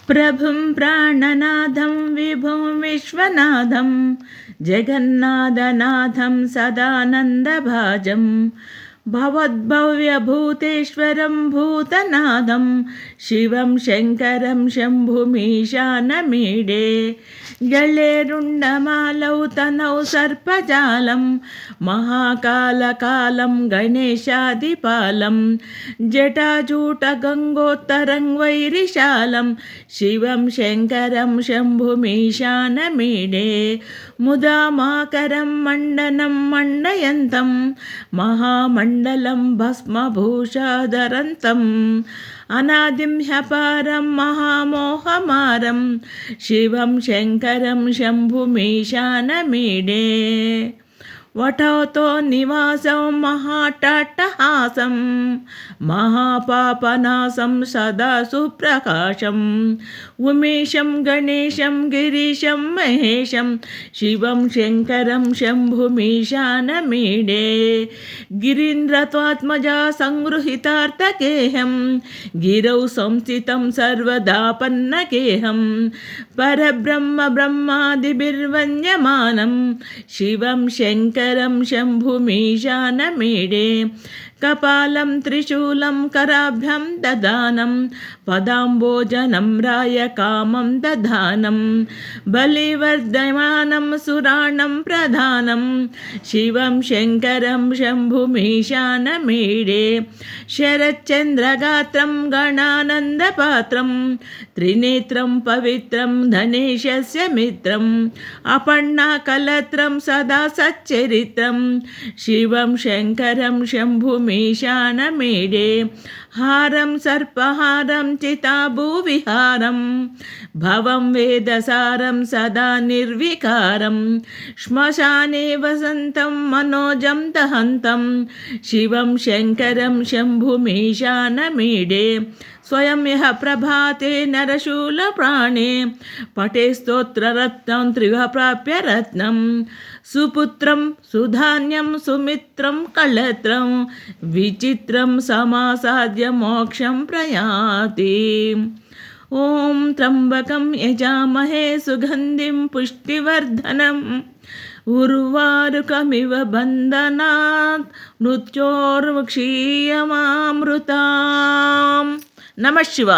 प्रभुं प्राणनाथं विभुं विश्वनाथं जगन्नाथनाथं सदानन्दभाजं भवद्भव्यभूतेश्वरं भूतनाथं शिवं शङ्करं शम्भुमीशानमीडे गळेरुण्डमालौ तनौ सर्पजालं महाकालकालं गणेशादिपालं जटाजूटगङ्गोत्तरं वैरिशालं शिवं शङ्करं शम्भुमीशानमीडे मुदामाकरं मण्डनं मण्डयन्तं महामण्डलं भस्मभूषाधरन्तम् अनादिं ह्यपारं महामोहमारं शिवं शङ्करं शम्भुमीशानमीडे वटौतो निवासं महाट्टहासं महापापनाशं सदा सुप्रकाशम् उमेशं गणेशं गिरीशं महेशं शिवं शङ्करं शम्भुमीशानमीडे गिरीन्द्रत्वात्मजा संगृहीतार्थगेहं गिरौ संस्थितं सर्वदापन्नगेहं परब्रह्म ब्रह्मादिभिर्वन्द्यमानं शिवं शङ्करं शम्भुमीशानमीडे कपालं त्रिशूलं कराभ्यां ददानं पदाम्बोजनं रायकामं दधानं बलिवर्धमानं सुराणं प्रधानं शिवं शङ्करं शम्भुमीशानमीडे शरच्चन्द्रगात्रं गणानन्दपात्रं त्रिनेत्रं पवित्रं धनेशस्य मित्रम् अपर्णाकलत्रं सदा सच्चरित्रं शिवं शङ्करं शम्भुमीशानमीडे हारं सर्पहारं चिताभुविहारं भवं वेदसारं सदा निर्विकारं श्मशाने वसन्तं मनोजं दहन्तं शिवं शङ्करं शम्भुमीशानमीडे स्वयं यः प्रभाते नरशूलप्राणे पठे स्तोत्ररत्नं त्रिवः प्राप्य रत्नं सुपुत्रं सुधान्यं सुमित्रं कळत्रं विचित्रं समासाद्य मोक्षं प्रयाति। ॐ त्र्यम्बकं यजामहे सुगन्धिं पुष्टिवर्धनम् उर्वारुकमिव बन्धनात् मृत्योर्मुक्षीयमामृताम्। नमः शिवाय।